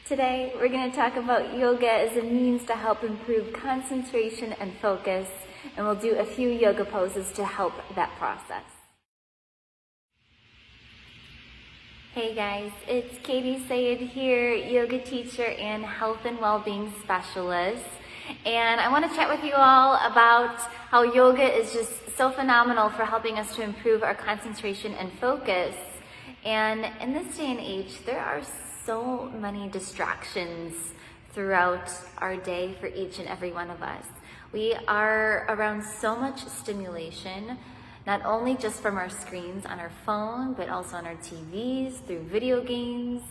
Today, we're going to talk about yoga as a means to help improve concentration and focus, and we'll do a few yoga poses to help that process. Hey guys, it's Katie Sayed here, yoga teacher and health and well-being specialist. And I want to chat with you all about how yoga is just so phenomenal for helping us to improve our concentration and focus. And in this day and age, there are so many distractions throughout our day for each and every one of us. We are around so much stimulation, not only just from our screens on our phone, but also on our TVs, through video games,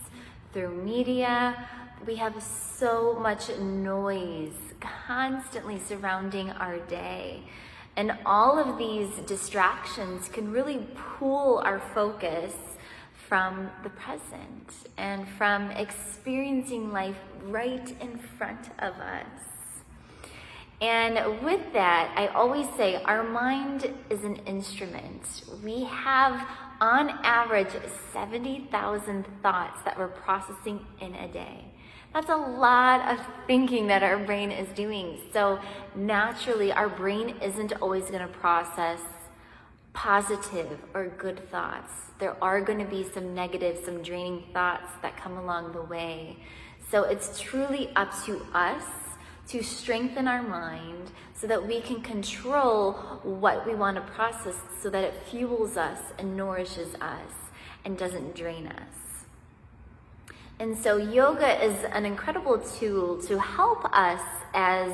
through media. We have so much noise constantly surrounding our day. And all of these distractions can really pull our focus from the present and from experiencing life right in front of us. And with that, I always say our mind is an instrument. We have, on average, 70,000 thoughts that we're processing in a day. That's a lot of thinking that our brain is doing. So naturally, our brain isn't always going to process positive or good thoughts. There are going to be some negative, some draining thoughts that come along the way. So it's truly up to us to strengthen our mind so that we can control what we want to process so that it fuels us and nourishes us and doesn't drain us. And so yoga is an incredible tool to help us as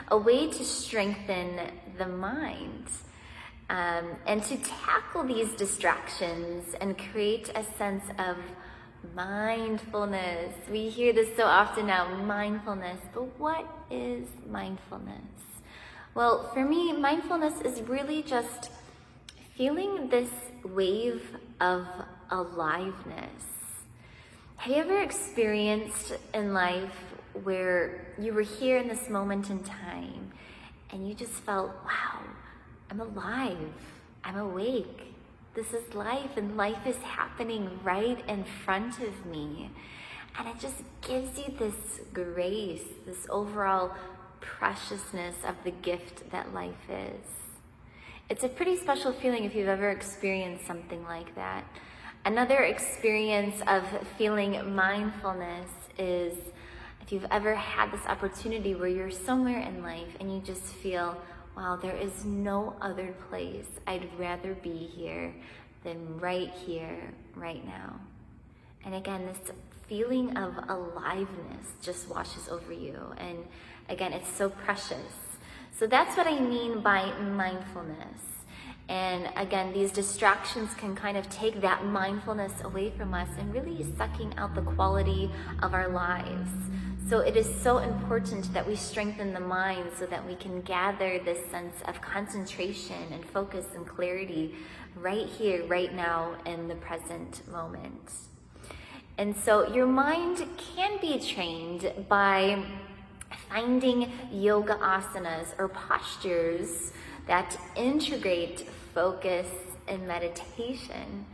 a way to strengthen the mind. And to tackle these distractions and create a sense of mindfulness. We hear this so often now, mindfulness, but what is mindfulness? Well, for me, mindfulness is really just feeling this wave of aliveness. Have you ever experienced in life where you were here in this moment in time and you just felt, wow, I'm alive, I'm awake, this is life, and life is happening right in front of me. And it just gives you this grace, this overall preciousness of the gift that life is. It's a pretty special feeling if you've ever experienced something like that. Another experience of feeling mindfulness is if you've ever had this opportunity where you're somewhere in life and you just feel, wow, there is no other place I'd rather be here than right here, right now. And again, this feeling of aliveness just washes over you. And again, it's so precious. So that's what I mean by mindfulness. And again, these distractions can kind of take that mindfulness away from us and really sucking out the quality of our lives. So it is so important that we strengthen the mind so that we can gather this sense of concentration and focus and clarity right here, right now, in the present moment. And so your mind can be trained by finding yoga asanas or postures that integrate focus and meditation.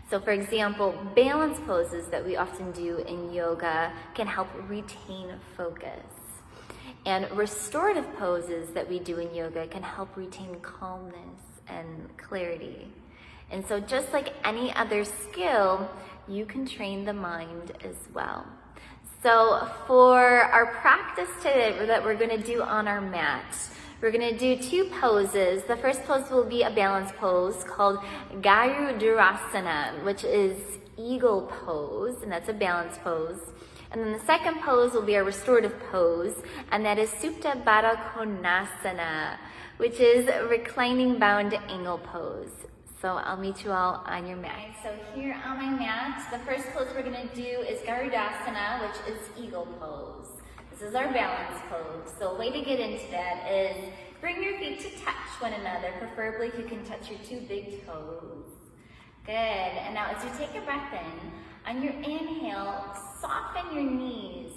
So for example, balance poses that we often do in yoga can help retain focus. And restorative poses that we do in yoga can help retain calmness and clarity. And so just like any other skill, you can train the mind as well. So for our practice today that we're going to do on our mat, we're going to do two poses. The first pose will be a balance pose called Garudasana, which is eagle pose, and that's a balance pose. And then the second pose will be a restorative pose, and that is Supta Baddha Konasana, which is Reclining Bound Angle Pose. So I'll meet you all on your mat. Right, so here on my mat, the first pose we're going to do is Garudasana, which is eagle pose. This is our balance pose. So a way to get into that is bring your feet to touch one another. Preferably if you can touch your two big toes. Good. And now as you take a breath in, on your inhale, soften your knees,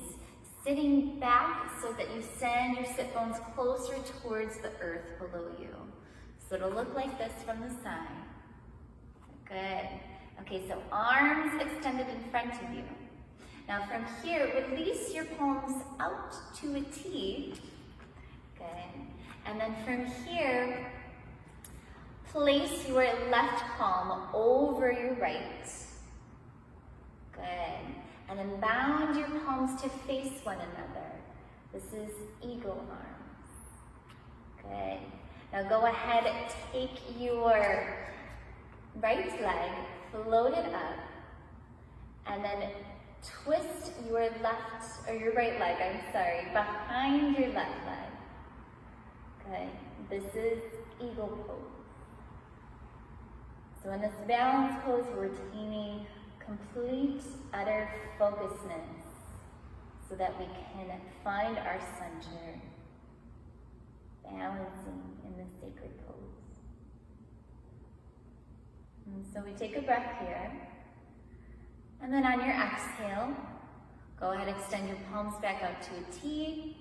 sitting back so that you send your sit bones closer towards the earth below you. So it'll look like this from the side. Good. Okay, so arms extended in front of you. Now from here, release your palms out to a T. Good. And then from here, place your left palm over your right. Good. And then bound your palms to face one another. This is eagle arms. Good. Now go ahead, take your right leg, float it up, and then twist your left, or your right leg, behind your left leg. Good. This is eagle pose. So in this balance pose, we're retaining complete, utter focusness so that we can find our center, balancing in the sacred pose. And so we take a breath here, and then on your exhale, go ahead, extend your palms back out to a T,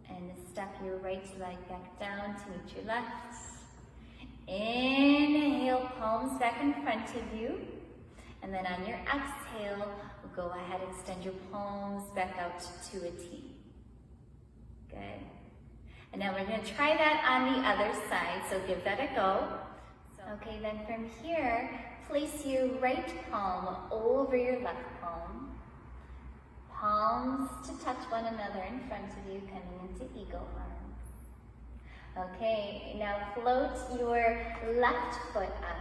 and step your right leg back down to meet your left. Inhale, palms back in front of you. And then on your exhale, go ahead, extend your palms back out to a T. Good. And now we're going to try that on the other side, so give that a go. Okay, then from here, place your right palm over your left palm. Palms to touch one another in front of you, coming into eagle arms. Okay, now float your left foot up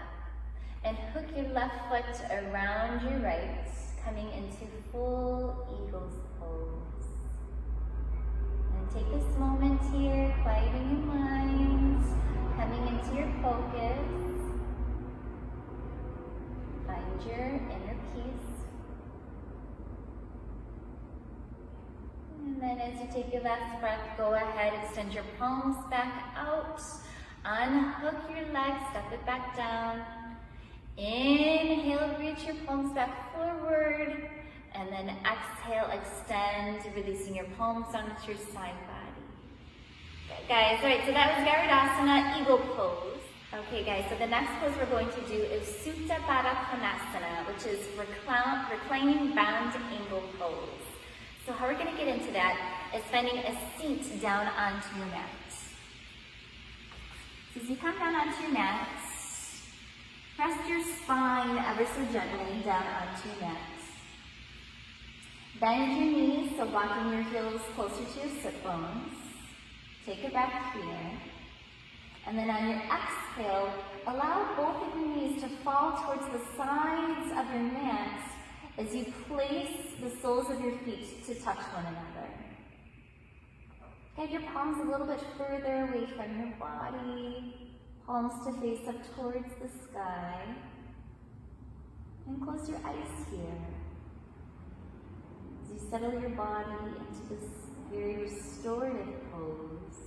and hook your left foot around your right, coming into full eagle's pose. And take this moment here, quieting your mind, coming into your focus. Find your inner peace. And then as you take your last breath, go ahead, extend your palms back out, unhook your legs, step it back down. Inhale, reach your palms back forward, and then exhale, extend, releasing your palms onto your side body. Good, guys. All right, so that was Garudasana, eagle pose. Okay, guys, so the next pose we're going to do is Supta Baddha Konasana, which is Reclining Bound Angle Pose. So how we're going to get into that is finding a seat down onto your mat. So as you come down onto your mat, press your spine ever so gently down onto your mat. Bend your knees, so walking your heels closer to your sit bones. Take a breath here. And then on your exhale, allow both of your knees to fall towards the sides of your mat as you place the soles of your feet to touch one another. Get your palms a little bit further away from your body. Palms to face up towards the sky. And close your eyes here. As you settle your body into this very restorative pose,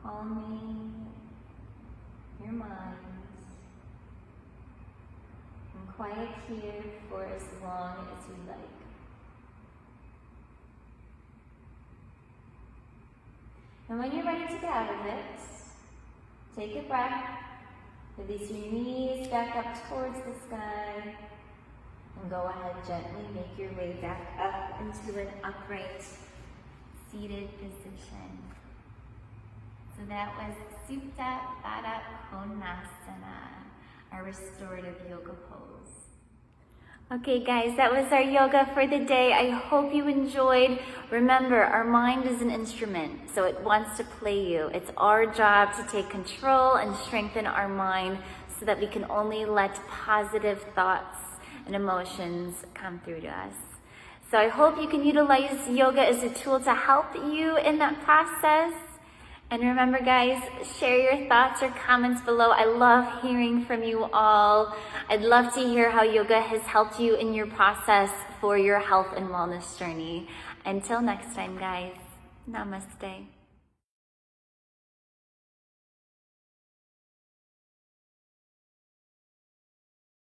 calming your mind. And quiet here for as long as you like. And when you're ready to get out of it, take a breath, release your knees back up towards the sky, and go ahead, gently make your way back up into an upright, seated position. So that was Supta Baddha Konasana, our restorative yoga pose. Okay guys, that was our yoga for the day. I hope you enjoyed. Remember, our mind is an instrument, so it wants to play you. It's our job to take control and strengthen our mind so that we can only let positive thoughts and emotions come through to us. So I hope you can utilize yoga as a tool to help you in that process. And remember guys, share your thoughts or comments below. I love hearing from you all. I'd love to hear how yoga has helped you in your process for your health and wellness journey. Until next time guys, namaste.